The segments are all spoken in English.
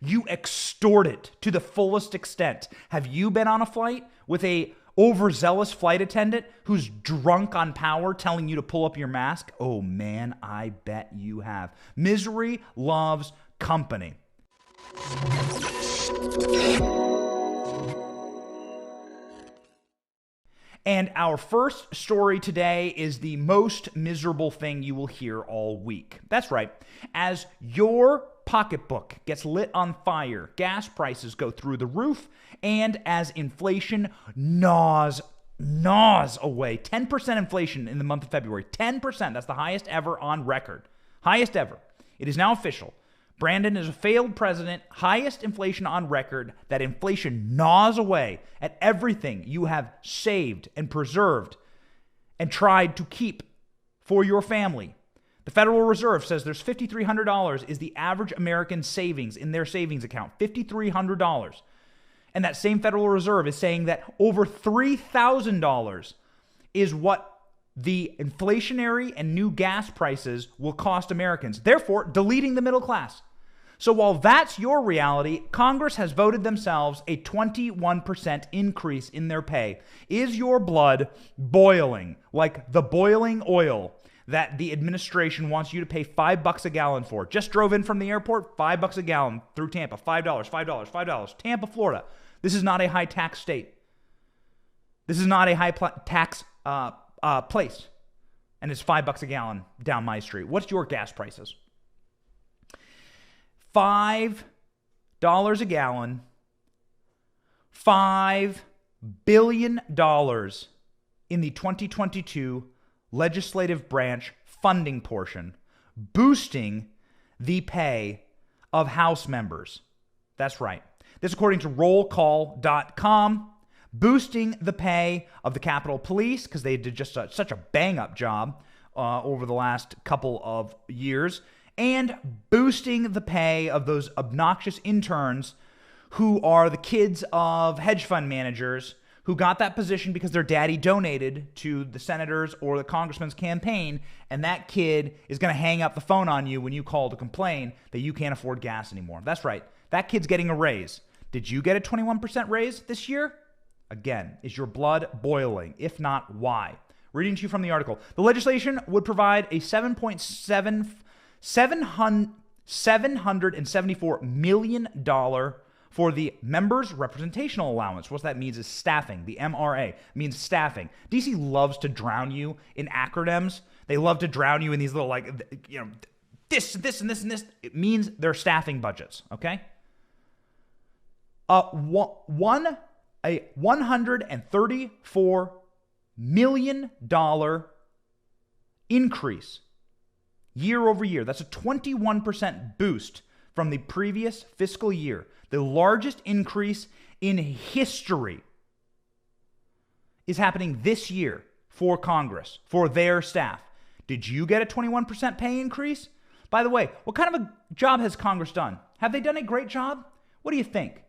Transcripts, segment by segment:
You extort it to the fullest extent. Have you been on a flight with a overzealous flight attendant who's drunk on power telling you to pull up your mask? Oh man, I bet you have. Misery loves company. And our first story today is the most miserable thing you will hear all week. That's right. As your pocketbook gets lit on fire, gas prices go through the roof, and as inflation gnaws away, 10% inflation in the month of February, 10%, that's the highest ever on record. Highest ever. It is now official. Brandon is a failed president, highest inflation on record. That inflation gnaws away at everything you have saved and preserved and tried to keep for your family. The Federal Reserve says there's $5,300 is the average American savings in their savings account, $5,300. And that same Federal Reserve is saying that over $3,000 is what the inflationary and new gas prices will cost Americans, therefore deleting the middle class. So while that's your reality, Congress has voted themselves a 21% increase in their pay. Is your blood boiling like the boiling oil that the administration wants you to pay $5 a gallon for? Just drove in from the airport, $5 a gallon through Tampa, $5. Tampa, Florida. This is not a high tax state. This is not a high tax place. And it's $5 a gallon down my street. What's your gas prices? $5 a gallon, $5 billion in the 2022 legislative branch funding portion, boosting the pay of House members. That's right. This according to rollcall.com, boosting the pay of the Capitol Police because they did just such a bang-up job over the last couple of years, and boosting the pay of those obnoxious interns who are the kids of hedge fund managers who got that position because their daddy donated to the senator's or the congressman's campaign, and that kid is going to hang up the phone on you when you call to complain that you can't afford gas anymore. That's right. That kid's getting a raise. Did you get a 21% raise this year? Again, is your blood boiling? If not, why? Reading to you from the article. The legislation would provide a $774 million for the members' representational allowance. What that means is staffing. The MRA means staffing. DC loves to drown you in acronyms. They love to drown you in these little, this, and this, and this. It means their staffing budgets, okay? A $134 million increase year over year. That's a 21% boost from the previous fiscal year. The largest increase in history is happening this year for Congress, for their staff. Did you get a 21% pay increase? By the way, what kind of a job has Congress done? Have they done a great job? What do you think?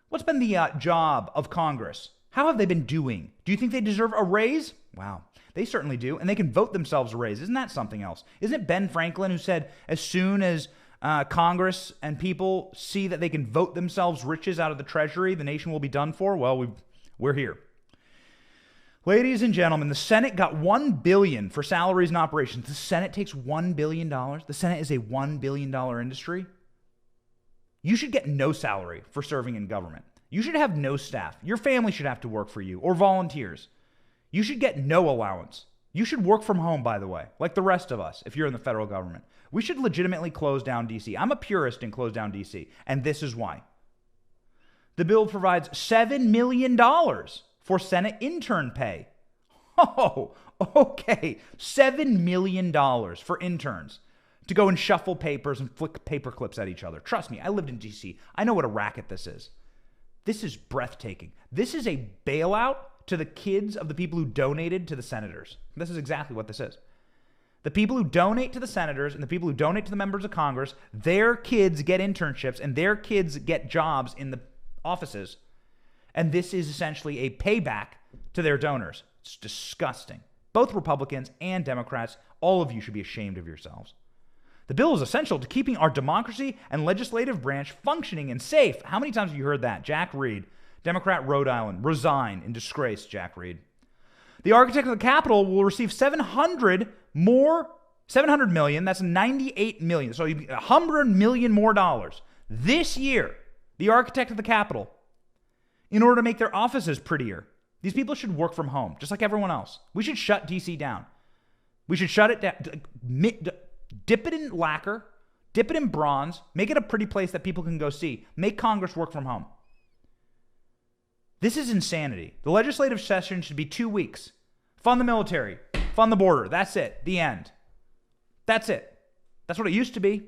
What's been the job of Congress? How have they been doing? Do you think they deserve a raise? Wow, they certainly do, and they can vote themselves a raise. Isn't that something else? Isn't it Ben Franklin who said as soon as Congress and people see that they can vote themselves riches out of the Treasury, the nation will be done for? Well, we're here. Ladies and gentlemen, the Senate got $1 billion for salaries and operations. The Senate takes $1 billion. The Senate is a $1 billion industry. You should get no salary for serving in government. You should have no staff. Your family should have to work for you, or volunteers. You should get no allowance. You should work from home, by the way, like the rest of us, if you're in the federal government. We should legitimately close down D.C. I'm a purist in close down D.C., and this is why. The bill provides $7 million for Senate intern pay. Oh, okay. $7 million for interns to go and shuffle papers and flick paper clips at each other. Trust me, I lived in D.C. I know what a racket this is. This is breathtaking. This is a bailout to the kids of the people who donated to the senators. This is exactly what this is. The people who donate to the senators and the people who donate to the members of Congress, their kids get internships and their kids get jobs in the offices. And this is essentially a payback to their donors. It's disgusting. Both Republicans and Democrats, all of you should be ashamed of yourselves. The bill is essential to keeping our democracy and legislative branch functioning and safe. How many times have you heard that? Jack Reed, Democrat, Rhode Island, resign in disgrace, Jack Reed. The architect of the Capitol will receive $700 million, that's $98 million. So $100 million more dollars this year, the architect of the Capitol, in order to make their offices prettier. These people should work from home, just like everyone else. We should shut DC down. We should shut it down, dip it in lacquer, dip it in bronze, make it a pretty place that people can go see. Make Congress work from home. This is insanity. The legislative session should be 2 weeks. Fund the military. Fund the border. That's it. The end. That's it. That's what it used to be.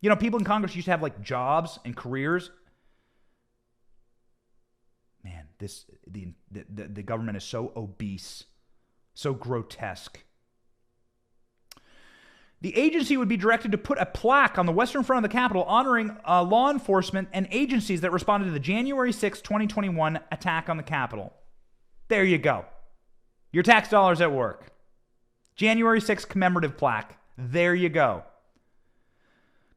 You know, people in Congress used to have like jobs and careers. Man, the government is so obese, so grotesque. The agency would be directed to put a plaque on the western front of the Capitol honoring law enforcement and agencies that responded to the January 6, 2021 attack on the Capitol. There you go. Your tax dollars at work. January 6 commemorative plaque. There you go.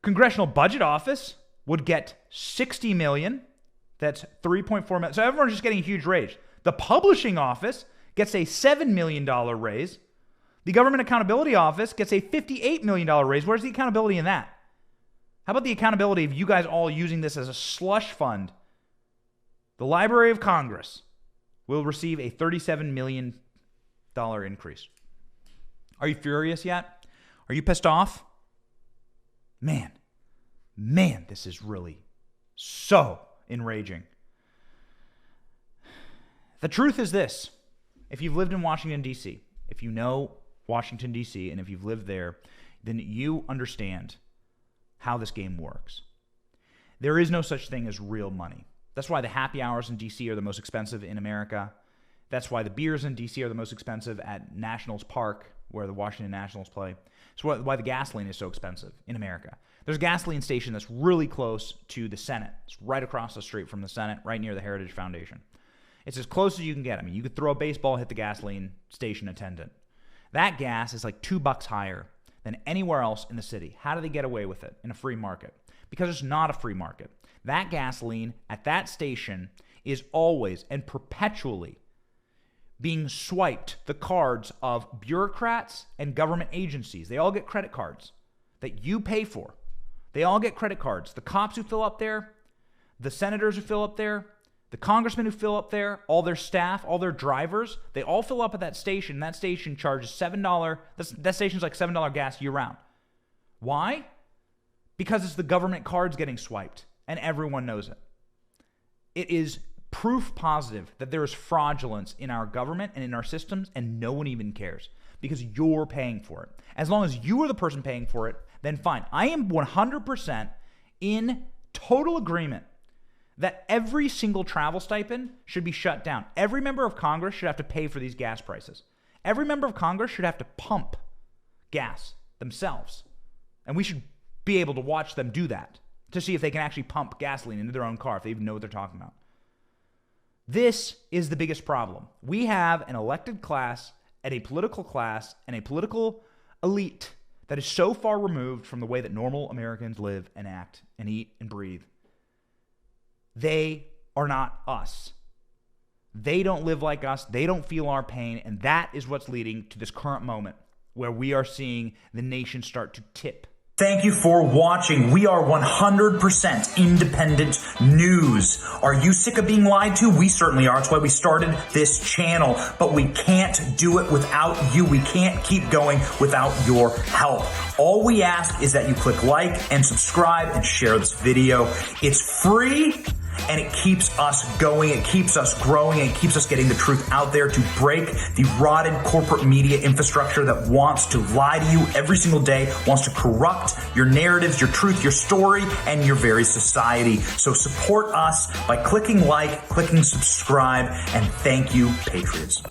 Congressional Budget Office would get $60 million. That's $3.4 million. So everyone's just getting a huge raise. The Publishing Office gets a $7 million raise. The Government Accountability Office gets a $58 million raise. Where's the accountability in that? How about the accountability of you guys all using this as a slush fund? The Library of Congress will receive a $37 million increase. Are you furious yet? Are you pissed off? Man, this is really so enraging. The truth is this. If you've lived in Washington, D.C., if you know Washington, D.C., and if you've lived there, then you understand how this game works. There is no such thing as real money. That's why the happy hours in D.C. are the most expensive in America. That's why the beers in D.C. are the most expensive at Nationals Park, where the Washington Nationals play. It's why the gasoline is so expensive in America. There's a gasoline station that's really close to the Senate. It's right across the street from the Senate, right near the Heritage Foundation. It's as close as you can get. I mean, you could throw a baseball, hit the gasoline station attendant. That gas is like $2 higher than anywhere else in the city. How do they get away with it in a free market? Because it's not a free market. That gasoline at that station is always and perpetually being swiped the cards of bureaucrats and government agencies. They all get credit cards that you pay for. They all get credit cards. The cops who fill up there, the senators who fill up there, the congressmen who fill up there, all their staff, all their drivers, they all fill up at that station. That station charges $7. That station's like $7 gas year round. Why? Because it's the government cards getting swiped, and everyone knows it. It is proof positive that there is fraudulence in our government and in our systems, and no one even cares because you're paying for it. As long as you are the person paying for it, then fine. I am 100% in total agreement that every single travel stipend should be shut down. Every member of Congress should have to pay for these gas prices. Every member of Congress should have to pump gas themselves. And we should be able to watch them do that to see if they can actually pump gasoline into their own car, if they even know what they're talking about. This is the biggest problem. We have an elected class and a political elite that is so far removed from the way that normal Americans live and act and eat and breathe. They are not us. They don't live like us. They don't feel our pain. And that is what's leading to this current moment where we are seeing the nation start to tip. Thank you for watching. We are 100% independent news. Are you sick of being lied to? We certainly are. That's why we started this channel. But we can't do it without you. We can't keep going without your help. All we ask is that you click like and subscribe and share this video. It's free. And it keeps us going, it keeps us growing, and it keeps us getting the truth out there to break the rotted corporate media infrastructure that wants to lie to you every single day, wants to corrupt your narratives, your truth, your story, and your very society. So support us by clicking like, clicking subscribe, and thank you, Patriots.